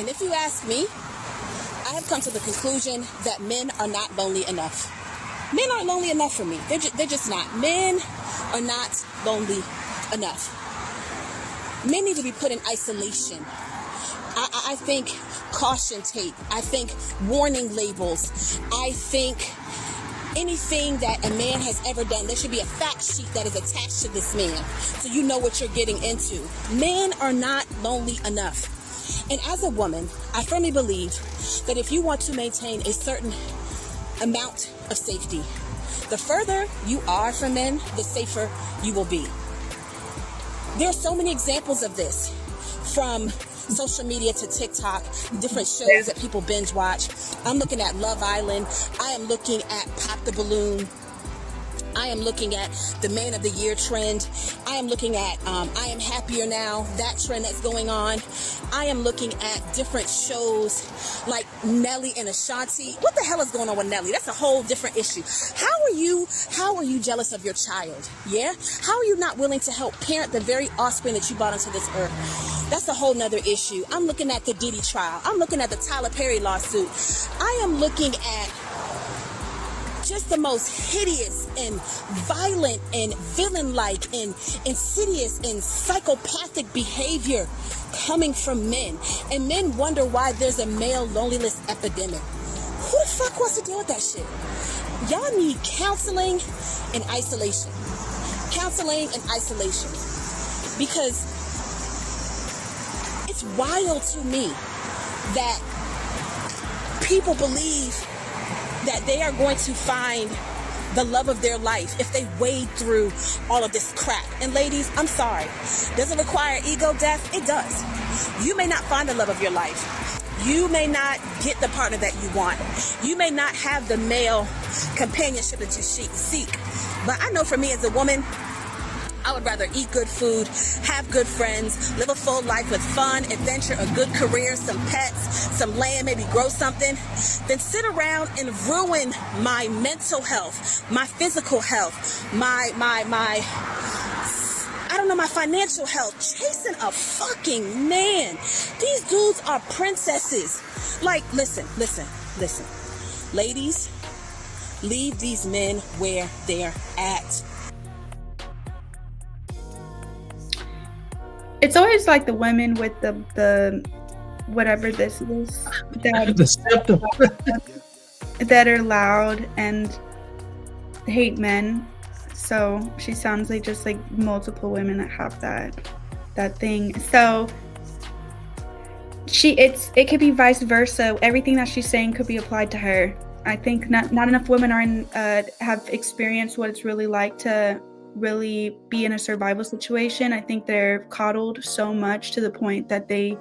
And if you ask me, I have come to the conclusion that men are not lonely enough. Men aren't lonely enough for me. They're just not. Men are not lonely enough. Men need to be put in isolation. I think caution tape. I think warning labels. I think anything that a man has ever done, there should be a fact sheet that is attached to this man so you know what you're getting into. Men are not lonely enough. And as a woman, I firmly believe that if you want to maintain a certain amount of safety, the further you are from men, the safer you will be. There are so many examples of this, from social media to TikTok, different shows that people binge watch. I'm looking at Love Island. I am looking at Pop the Balloon. I am looking at the Man of the Year trend. I am looking at I Am Happier Now, that trend that's going on. I am looking at different shows like Nelly and Ashanti. What the hell is going on with Nelly? That's a whole different issue. How are you jealous of your child? Yeah? How are you not willing to help parent the very offspring that you brought onto this earth? That's a whole nother issue. I'm looking at the Diddy trial. I'm looking at the Tyler Perry lawsuit. I am looking at just the most hideous and violent and villain-like and insidious and psychopathic behavior coming from men. And men wonder why there's a male loneliness epidemic. Who the fuck wants to deal with that shit? Y'all need counseling and isolation. Counseling and isolation. Because it's wild to me that people believe that they are going to find the love of their life if they wade through all of this crap. And ladies, I'm sorry. Does it require ego death? It does. You may not find the love of your life. You may not get the partner that you want. You may not have the male companionship that you seek. But I know for me as a woman, I would rather eat good food, have good friends, live a full life with fun, adventure, a good career, some pets, some land, maybe grow something, than sit around and ruin my mental health, my physical health, my financial health, chasing a fucking man. These dudes are princesses. Like, listen. Ladies, leave these men where they're at. It's always like the women with the whatever this is that are loud and hate men. So she sounds like just like multiple women that have that thing. So it could be vice versa. Everything that she's saying could be applied to her. I think not enough women are have experienced what it's really like to really be in a survival situation. I think they're coddled so much to the point that they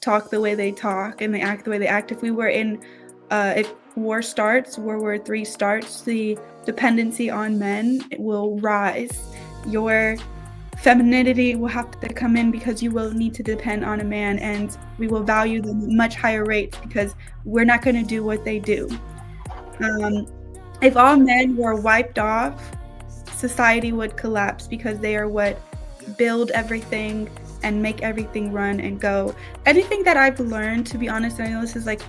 talk the way they talk and they act the way they act. If we were in if war starts, World War III starts, the dependency on men will rise. Your femininity will have to come in because you will need to depend on a man, and we will value them at much higher rates because we're not going to do what they do. If all men were wiped off, society would collapse because they are what build everything and make everything run and go. Anything that I've learned, to be honest, I know this is like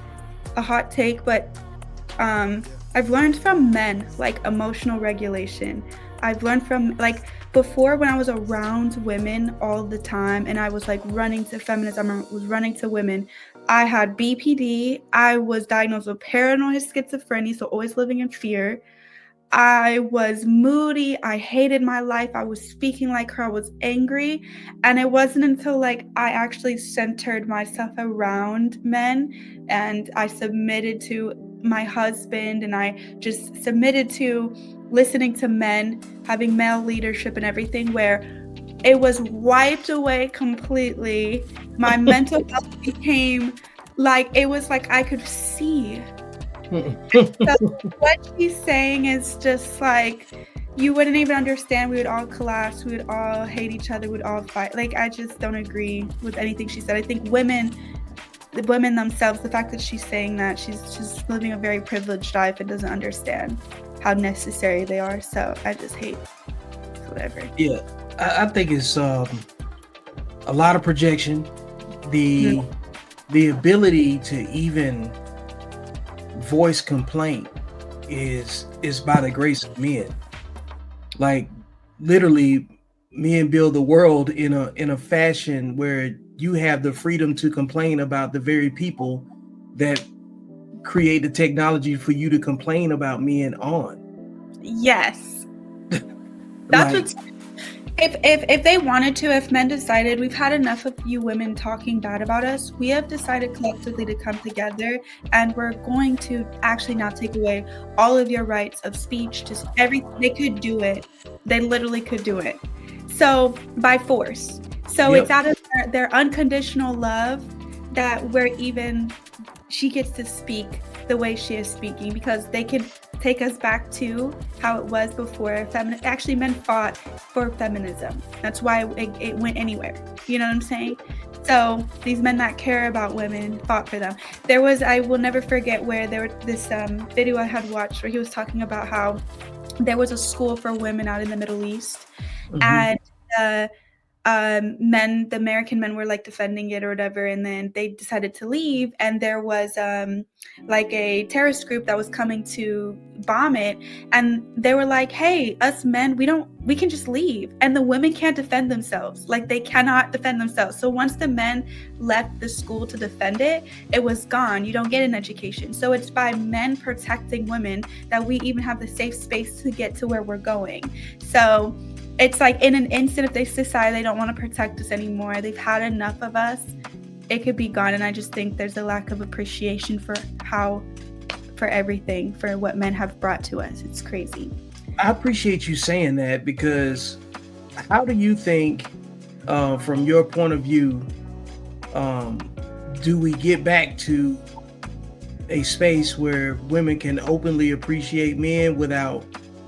a hot take, but I've learned from men, like emotional regulation. I've learned from, like, before when I was around women all the time and I was like running to feminism, I was running to women, I had BPD, I was diagnosed with paranoid schizophrenia, so always living in fear. I was moody. I hated my life. I was speaking like her. I was angry. And it wasn't until like I actually centered myself around men and I submitted to my husband and I just submitted to listening to men, having male leadership and everything, where it was wiped away completely. My mental health became like, it was like I could see. So what she's saying is just like, you wouldn't even understand. We would all collapse. We would all hate each other. We'd all fight. Like, I just don't agree with anything she said. I think the women themselves, the fact that she's saying that, she's just living a very privileged life and doesn't understand how necessary they are. So I just hate whatever. Yeah, I think it's a lot of projection. The the ability to even voice complaint is by the grace of men. Like literally, men build the world in a fashion where you have the freedom to complain about the very people that create the technology for you to complain about men on. Yes. That's Like, what's if they wanted to, if men decided we've had enough of you women talking bad about us, we have decided collectively to come together, and we're going to actually now take away all of your rights of speech, just everything. They could do it. They literally could do it. So by force. So yep. it's out of their unconditional love that she gets to speak the way she is speaking, because they can take us back to how it was before actually men fought for feminism. That's why it went anywhere. You know what I'm saying? So these men that care about women fought for them. I will never forget where there was this video I had watched where he was talking about how there was a school for women out in the Middle East, and the American men were like defending it or whatever, and then they decided to leave, and there was like a terrorist group that was coming to bomb it, and they were like, hey, us men, we can just leave, and the women can't defend themselves. Like, they cannot defend themselves. So once the men left the school to defend it, it was gone. You don't get an education. So it's by men protecting women that we even have the safe space to get to where we're going. So it's like, in an instant, if they decide they don't want to protect us anymore, they've had enough of us, it could be gone. And I just think there's a lack of appreciation for everything, for what men have brought to us. It's crazy. I appreciate you saying that, because how do you think, from your point of view, do we get back to a space where women can openly appreciate men without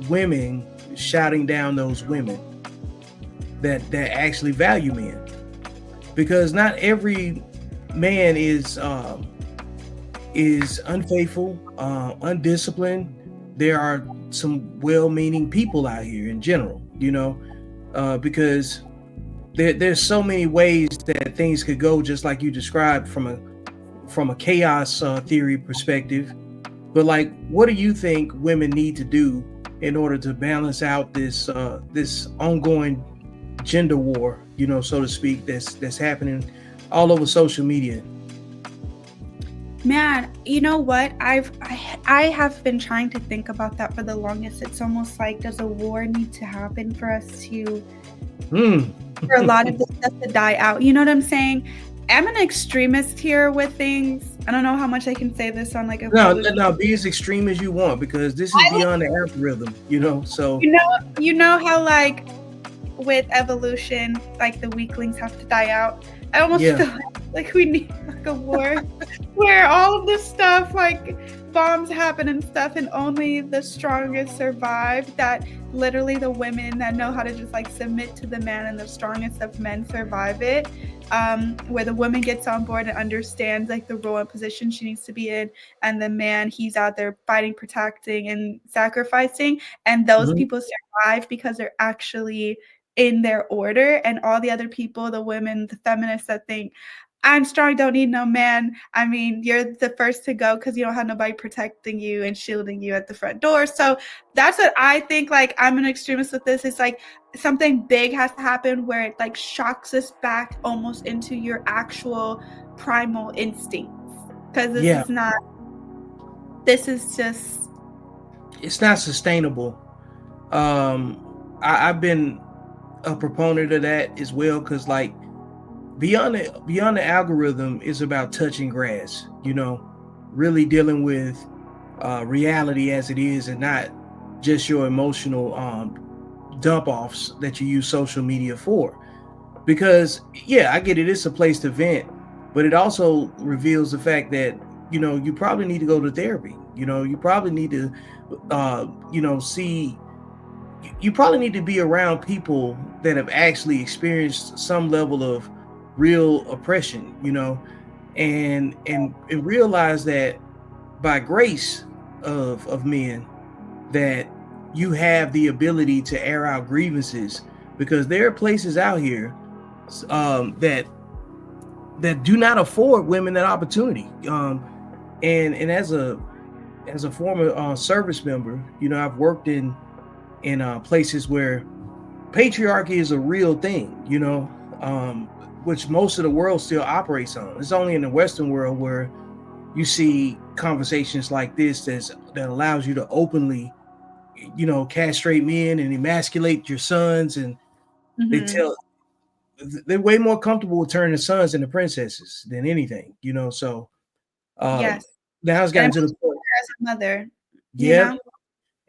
women shouting down those women that actually value men? Because not every man is unfaithful, undisciplined. There are some well-meaning people out here in general, because there's so many ways that things could go, just like you described from a chaos theory perspective. But like, what do you think women need to do in order to balance out this ongoing gender war, so to speak, that's happening all over social media? Man, you know what? I have been trying to think about that for the longest. It's almost like, does a war need to happen for us to, for a lot of this stuff to die out? You know what I'm saying? I'm an extremist here with things. I don't know how much I can say this on like a no, be as extreme as you want, because this is beyond the algorithm, so you know how, like, with evolution, like, the weaklings have to die out. I almost feel like we need like a war where all of this stuff, like bombs happen and stuff, and only the strongest survive. That literally the women that know how to just like submit to the man, and the strongest of men survive it. Where the woman gets on board and understands like the role and position she needs to be in, and the man, he's out there fighting, protecting, and sacrificing, and those people survive because they're actually in their order. And all the other people, the women, the feminists that think, I'm strong, don't need no man. I mean, you're the first to go because you don't have nobody protecting you and shielding you at the front door. So that's what I think. Like, I'm an extremist with this. It's like something big has to happen where it like shocks us back almost into your actual primal instincts. Because this is just, it's not sustainable. I've been a proponent of that as well, because like, beyond the algorithm is about touching grass, really dealing with reality as it is, and not just your emotional dump offs that you use social media for. Because I get it, it's a place to vent, but it also reveals the fact that you probably need to go to therapy. You probably need to you probably need to be around people that have actually experienced some level of real oppression, and realize that by grace of men, that you have the ability to air out grievances, because there are places out here that that do not afford women that opportunity. And as a former service member, I've worked in places where patriarchy is a real thing, which most of the world still operates on. It's only in the Western world where you see conversations like this that allows you to openly, castrate men and emasculate your sons, and they're way more comfortable with turning the sons into princesses than anything, So Yes. now it's And gotten to the point. as a mother, Yeah,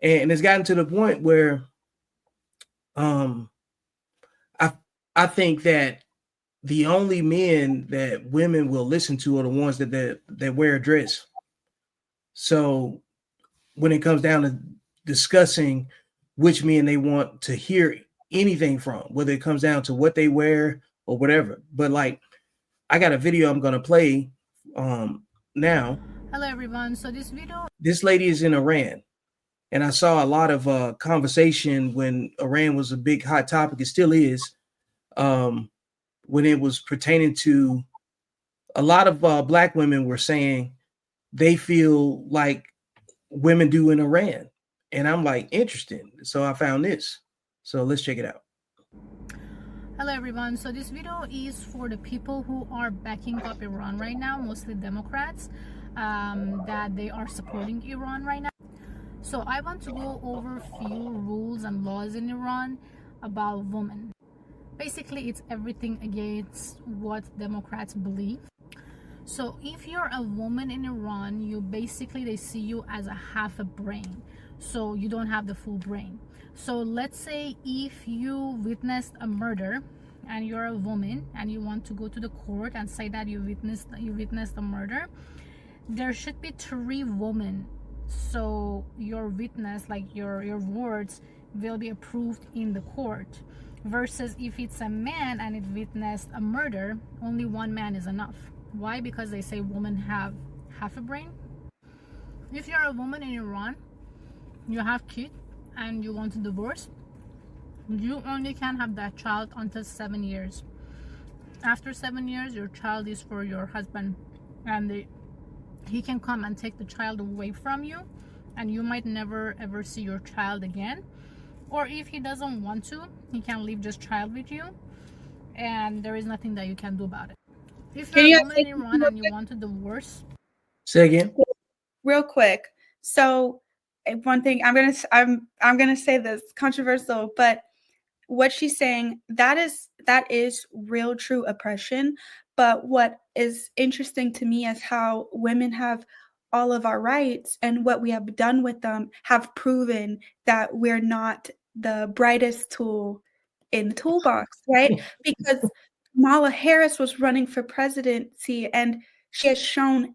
and it's gotten to the point where I I think that the only men that women will listen to are the ones that wear a dress. So when it comes down to discussing which men they want to hear anything from, whether it comes down to what they wear or whatever. But like, I got a video I'm gonna play now. Hello everyone. So this lady is in Iran, and I saw a lot of conversation when Iran was a big hot topic. It still is, when it was pertaining to a lot of black women were saying they feel like women do in Iran. And I'm like, interesting. So I found this. So let's check it out. Hello everyone. So this video is for the people who are backing up Iran right now, mostly Democrats, that they are supporting Iran right now. So I want to go over a few rules and laws in Iran about women. Basically, it's everything against what Democrats believe. So if you're a woman in Iran, they see you as a half a brain. So you don't have the full brain. So let's say if you witnessed a murder and you're a woman and you want to go to the court and say that you witnessed a murder, there should be 3 women. So your witness, like your words, will be approved in the court. Versus if it's a man and it witnessed a murder, only 1 man is enough. Why? Because they say women have half a brain. If you're a woman in Iran, you have kids and you want to divorce, you only can have that child until 7 years. After 7 years, your child is for your husband, and he can come and take the child away from you, and you might never ever see your child again. Or if he doesn't want to, he can leave this child with you, and there is nothing that you can do about it. If you're a woman in Iran and you want to divorce, say again, real quick. So one thing I'm gonna say this controversial, but what she's saying, that is real true oppression. But what is interesting to me is how women have all of our rights, and what we have done with them have proven that we're not the brightest tool in the toolbox, right? Because Kamala Harris was running for presidency, and she has shown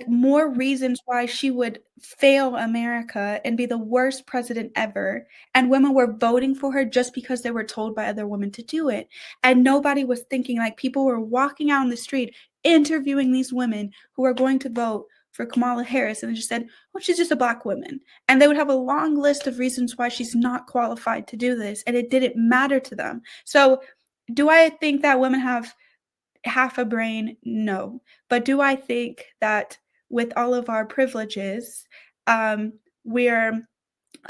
more reasons why she would fail America and be the worst president ever. And women were voting for her just because they were told by other women to do it. And nobody was thinking, people were walking out on the street, interviewing these women who are going to vote for Kamala Harris. And they just said, well, she's just a black woman. And they would have a long list of reasons why she's not qualified to do this. And it didn't matter to them. So do I think that women have half a brain? No. But do I think that with all of our privileges, we're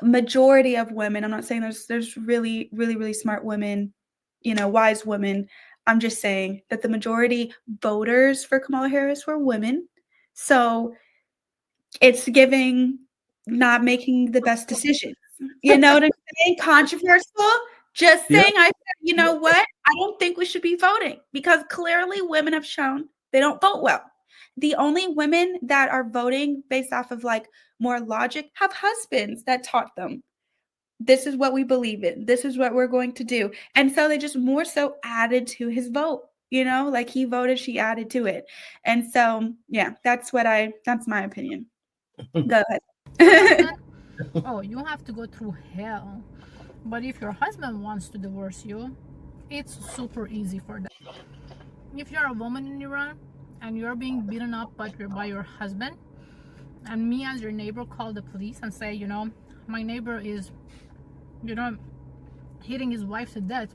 majority of women? I'm not saying there's really, really, really smart women, wise women. I'm just saying that the majority voters for Kamala Harris were women. So it's giving not making the best decisions. You know what I'm saying? Controversial. Just saying, I said, you know what? I don't think we should be voting, because clearly women have shown they don't vote well. The only women that are voting based off of more logic have husbands that taught them, this is what we believe in, this is what we're going to do. And so they just more so added to his vote, he voted, she added to it. And so, yeah, that's my opinion. Go ahead. oh, you have to go through hell. But if your husband wants to divorce you, it's super easy for them. If you're a woman in Iran and you're being beaten up by your husband, and me as your neighbor call the police and say, my neighbor is, hitting his wife to death,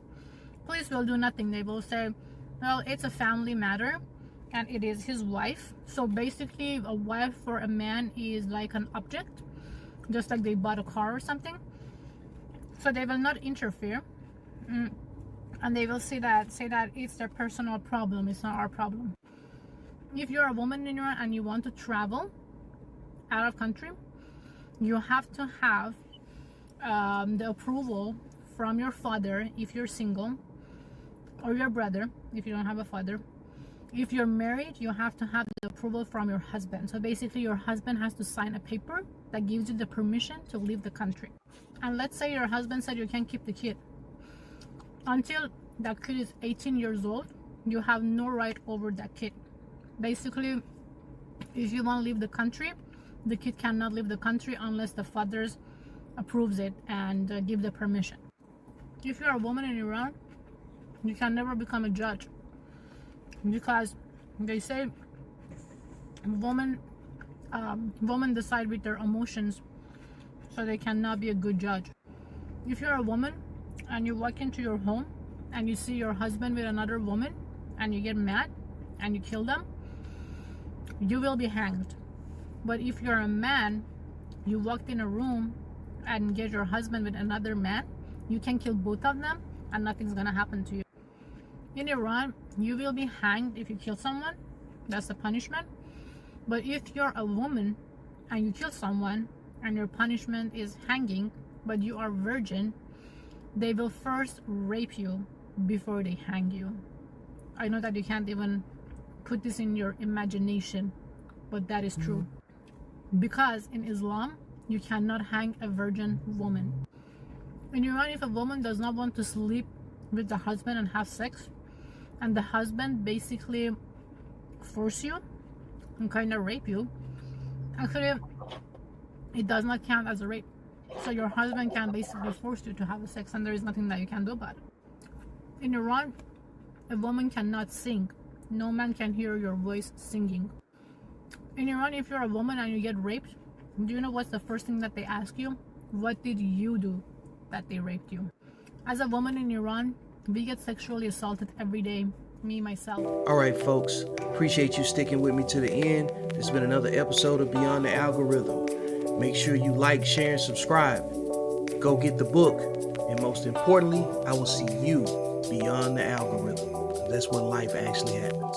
police will do nothing. They will say, Well, it's a family matter, and it is his wife. So basically, a wife for a man is like an object, just like they bought a car or something. So they will not interfere, and they will say that it's their personal problem, it's not our problem. If you're a woman in Iran and you want to travel out of country, you have to have the approval from your father if you're single, or your brother if you don't have a father. If you're married, you have to have the approval from your husband. So basically, your husband has to sign a paper that gives you the permission to leave the country. And let's say your husband said you can't keep the kid. Until that kid is 18 years old, you have no right over that kid. Basically, if you want to leave the country, the kid cannot leave the country unless the father approves it and give the permission. If you're a woman in Iran, you can never become a judge, because they say women decide with their emotions, so they cannot be a good judge. If you're a woman and you walk into your home and you see your husband with another woman and you get mad and you kill them, you will be hanged. But if you're a man, you walked in a room and get your husband with another man, you can kill both of them and nothing's gonna happen to you. In Iran, you will be hanged if you kill someone. That's the punishment. But if you're a woman and you kill someone and your punishment is hanging, but you are virgin, they will first rape you before they hang you. I know that you can't even put this in your imagination, but that is true. Because in Islam, you cannot hang a virgin woman. In Iran, if a woman does not want to sleep with the husband and have sex, and the husband basically force you and kind of rape you, actually it does not count as a rape. So your husband can basically force you to have sex, and there is nothing that you can do about it. In Iran, a woman cannot sing. No man can hear your voice singing. In Iran, if you're a woman and you get raped, do you know what's the first thing that they ask you? What did you do that they raped you? As a woman in Iran, we get sexually assaulted every day, me, myself. All right, folks. Appreciate you sticking with me to the end. This has been another episode of Beyond the Algorithm. Make sure you like, share, and subscribe. Go get the book. And most importantly, I will see you beyond the algorithm. That's when life actually happens.